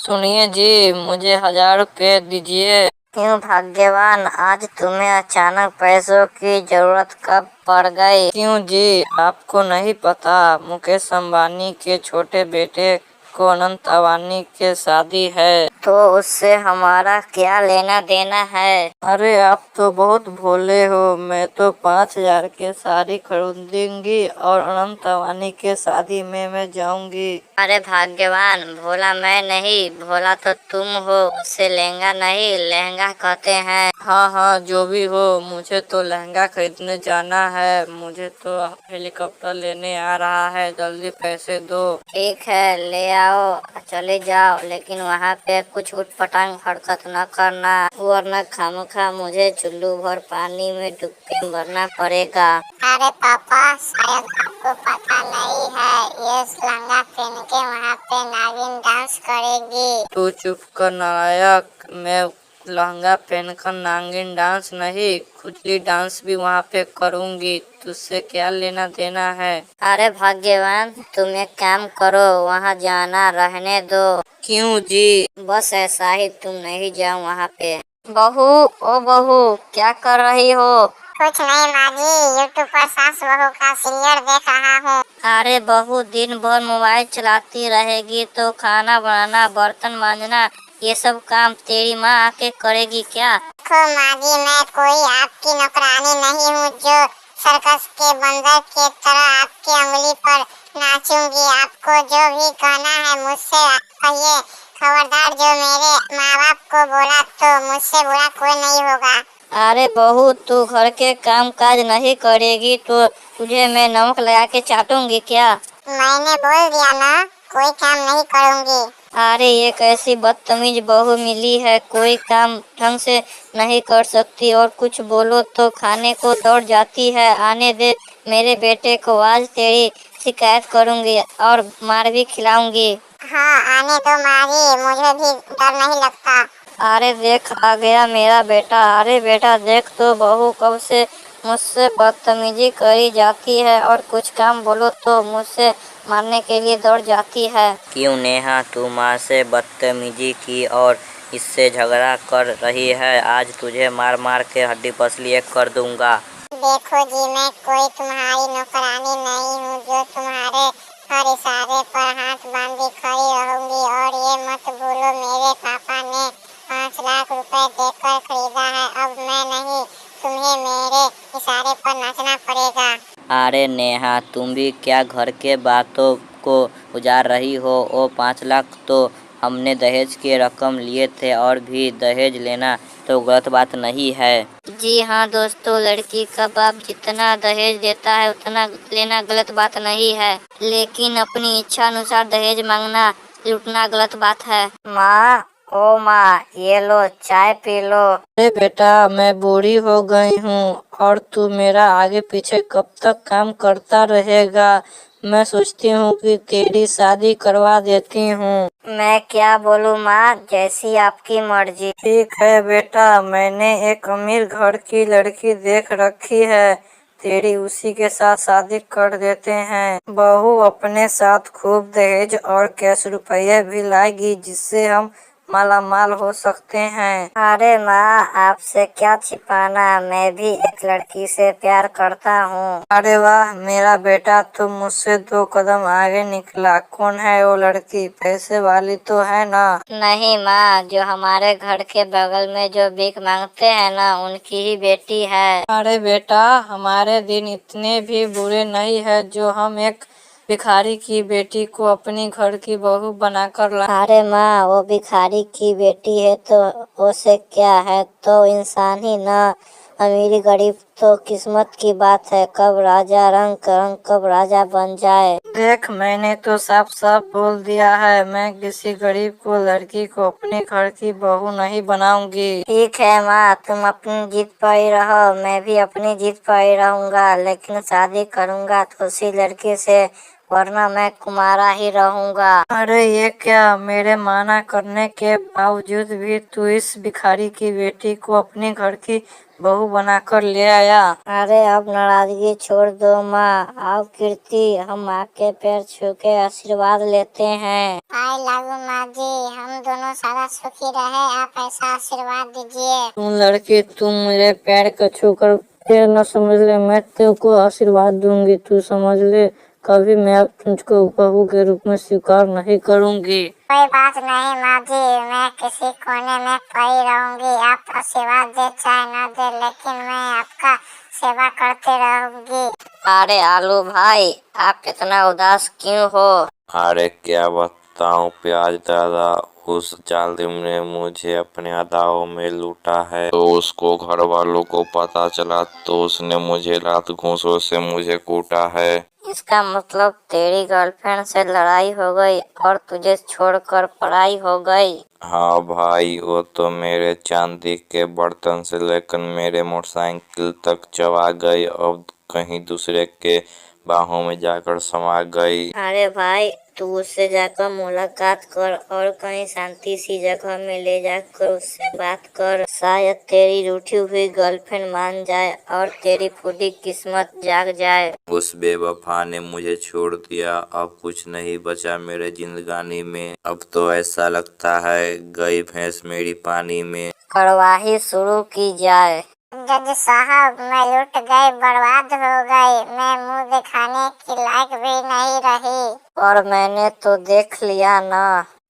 सुनिए जी, मुझे 1000 रुपये दीजिए। क्यों भाग्यवान, आज तुम्हें अचानक पैसों की जरूरत कब पड़ गई? क्यों जी, आपको नहीं पता मुकेश अंबानी के छोटे बेटे को अनंत अंबानी के शादी है, तो उससे हमारा क्या लेना देना है? अरे आप तो बहुत भोले हो। मैं तो 5000 के साड़ी खरीदूंगी और अनंत अंबानी के शादी में मैं जाऊंगी। अरे भाग्यवान, भोला मैं नहीं, भोला तो तुम हो। उससे लहंगा नहीं, लहंगा कहते हैं। हाँ हाँ, जो भी हो, मुझे तो लहंगा खरीदने जाना है। मुझे तो हेलीकॉप्टर लेने आ रहा है, जल्दी पैसे दो। ठीक है, ले आओ, चले जाओ, लेकिन वहाँ पे कुछ उटपटांग हरकत न करना, वरना खामखा मुझे चुल्लू भर पानी में डुबकी मरना पड़ेगा। अरे पापा, शायद आपको पता नहीं है, ये लहंगा पहन के वहाँ पे नागिन डांस करेगी। तू चुप कर नालायक। मैं लहंगा पहनकर नागिन डांस नहीं, खुजली डांस भी वहाँ पे करूँगी। तुझसे क्या लेना देना है? अरे भाग्यवान, तुम एक काम करो, वहाँ जाना रहने दो। क्यों जी? बस ऐसा ही, तुम नहीं जाओ वहाँ पे। बहू, ओ बहू, क्या कर रही हो? कुछ नहीं माँ जी, यूट्यूब पर सास बहू का सीरियल देख रहा हूँ। अरे बहू, दिन भर मोबाइल चलाती रहेगी तो खाना बनाना, बर्तन मांजना, ये सब काम तेरी माँ आके करेगी क्या? देखो माँ जी, मैं कोई आपकी नौकरानी नहीं हूँ जो सर्कस के बंदर के तरह आपकी उंगली पर नाचूंगी। आपको जो भी कहना है मुझसे कहिए। खबरदार, जो मेरे माँ बाप को बोला तो मुझसे बुरा कोई नहीं होगा। अरे बहू, तू घर के काम काज नहीं करेगी तो तुझे मैं नमक लगा के चाटूंगी क्या? मैंने बोल दिया ना, कोई काम नहीं करूँगी। अरे ये कैसी बदतमीज बहू मिली है, कोई काम ढंग से नहीं कर सकती और कुछ बोलो तो खाने को दौड़ जाती है। आने दे मेरे बेटे को, आज तेरी शिकायत करूंगी और मार भी खिलाऊंगी। हाँ, आने दो माँ जी, मुझे भी डर नहीं लगता। अरे देख, आ गया मेरा बेटा। अरे बेटा देख तो, बहू कब से मुझसे बदतमीजी करी जाती है और कुछ काम बोलो तो मुझसे मारने के लिए दौड़ जाती है। क्यों नेहा, तू माँ से बदतमीजी की और इससे झगड़ा कर रही है? आज तुझे मार मार के हड्डी पसली एक कर दूंगा। देखो जी, मैं कोई तुम्हारी नौकरानी नहीं हूँ जो तुम्हारे हर इशारे पर हाथ बांधी खड़ी रहूंगी। और ये मत भूलो, मेरे पापा ने 5 लाख रुपए देकर खरीदा है। अब मैं नहीं, तुम्हें मेरे इशारे पर नाचना पड़ेगा। अरे नेहा, तुम भी क्या घर के बातों को उजाड़ रही हो? ओ 5 लाख तो हमने दहेज के रकम लिए थे, और भी दहेज लेना तो गलत बात नहीं है। जी हाँ दोस्तों, लड़की का बाप जितना दहेज देता है उतना लेना गलत बात नहीं है, लेकिन अपनी इच्छा अनुसार दहेज मांगना, लूटना गलत बात है। माँ, ओ माँ, ये लो चाय पी लो। अरे बेटा, मैं बूढ़ी हो गई हूँ और तू मेरा आगे पीछे कब तक काम करता रहेगा? मैं सोचती हूँ कि तेरी शादी करवा देती हूँ। मैं क्या बोलूँ माँ, जैसी आपकी मर्जी। ठीक है बेटा, मैंने एक अमीर घर की लड़की देख रखी है, तेरी उसी के साथ शादी कर देते हैं। बहू अपने साथ खूब दहेज और कैश रुपये भी लाएगी, जिससे हम मालामाल हो सकते हैं। अरे माँ, आपसे क्या छिपाना, मैं भी एक लड़की से प्यार करता हूँ। अरे वाह मेरा बेटा, तुम मुझसे 2 कदम आगे निकला। कौन है वो लड़की? पैसे वाली तो है ना? नहीं माँ, जो हमारे घर के बगल में जो भीख मांगते हैं ना, उनकी ही बेटी है। अरे बेटा, हमारे दिन इतने भी बुरे नहीं है जो हम एक भिखारी की बेटी को अपनी घर की बहू बनाकर ला। अरे माँ, वो भिखारी की बेटी है तो उसे क्या है, तो इंसान ही ना। अमीरी गरीब तो किस्मत की बात है, कब राजा रंग रंग कब राजा बन जाए। देख, मैंने तो साफ साफ बोल दिया है, मैं किसी गरीब को लड़की को अपने घर की बहू नहीं बनाऊंगी। ठीक है माँ, तुम अपनी जिद पर ही रहो, मैं भी अपनी जिद पर ही रहूंगा, लेकिन शादी करूंगा तो उसी लड़की से, वरना मैं कुमारा ही रहूंगा। अरे ये क्या, मेरे माना करने के बावजूद भी तू इस भिखारी की बेटी को अपने घर की बहू बनाकर ले आया। अरे अब नाराजगी छोड़ दो माँ। आओ कीर्ति, हम माँ के पैर छू के आशीर्वाद लेते हैं। आए लागू माँ जी, हम दोनों सदा सुखी रहे, आप ऐसा आशीर्वाद दीजिए। तुम लड़की, तुम मेरे पैर को छूकर फिर न समझ ले, मैं तेको आशीर्वाद दूंगी, तू समझ ले। कभी मैं तुझको बहू के रूप में स्वीकार नहीं करूंगी। कोई बात नहीं माँ जी, मैं किसी कोने में पड़ी रहूंगी। आप आशीर्वाद दे चाहे न दे, लेकिन मैं आपका सेवा करती रहूंगी। अरे आलू भाई, आप इतना उदास क्यों हो? अरे क्या बताऊं प्याज दादा, उस जालिम ने मुझे अपने अदाओं में लूटा है। तो उसको घर वालों को पता चला तो उसने मुझे रात घूंसों से मुझे कूटा है। इसका मतलब तेरी गर्लफ्रेंड से लड़ाई हो गई और तुझे छोड़कर पढ़ाई हो गई। हाँ भाई, वो तो मेरे चांदी के बर्तन से लेकर मेरे मोटरसाइकिल तक चबा गई और कहीं दूसरे के बाहों में जाकर समा गई। अरे भाई, तू उससे जाकर मुलाकात कर और कहीं शांति सी जगह में ले जाकर उससे बात कर। शायद तेरी रूठी हुई गर्लफ्रेंड मान जाए और तेरी फूटी किस्मत जाग जाए। उस बेवफा ने मुझे छोड़ दिया, अब कुछ नहीं बचा मेरे जिंदगानी में। अब तो ऐसा लगता है गई भैंस मेरी पानी में। कार्यवाही शुरू की जाए। जज साहब, मैं लुट गई, बर्बाद हो गई, मैं मुंह दिखाने की लायक भी नहीं रही। और मैंने तो देख लिया ना।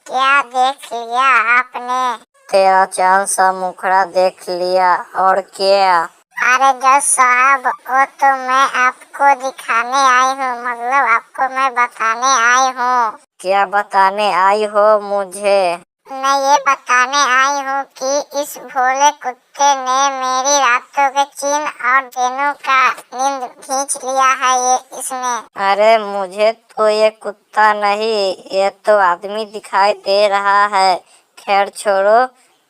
क्या देख लिया आपने? तेरा चांद सा मुखड़ा देख लिया। और क्या? अरे जज साहब, वो तो मैं आपको दिखाने आई हूँ, मतलब आपको मैं बताने आई हूँ। क्या बताने आई हो मुझे? मैं ये बताने आई हूँ कि इस भोले कुत्ते ने मेरी रातों के चैन और दिनों का नींद खींच लिया है ये इसने। अरे मुझे तो ये कुत्ता नहीं, ये तो आदमी दिखाई दे रहा है। खैर छोड़ो,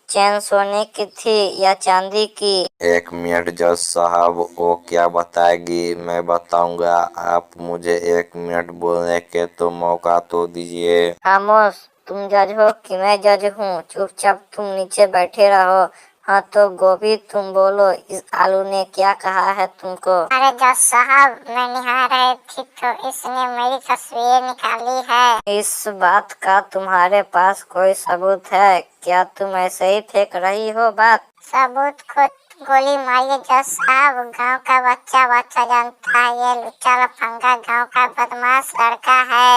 चैन सोने की थी या चांदी की? 1 मिनट जज साहब, वो क्या बताएगी मैं बताऊंगा। आप मुझे 1 मिनट बोलने के तो मौका तो दीजिए। खामोश, तुम जज हो कि मैं जज हूँ? चुपचाप तुम नीचे बैठे रहो। हाँ तो गोभी, तुम बोलो, इस आलू ने क्या कहा है तुमको? अरे जज साहब, मैं निहार रही थी तो इसने मेरी तस्वीर निकाली है। इस बात का तुम्हारे पास कोई सबूत है क्या? तुम ऐसे ही फेंक रही हो बात? सबूत खुद गोली मारिए जज साहब, गांव का बच्चा जानता है, ये लुच्चा लफंगा गांव का बदमाश लड़का है।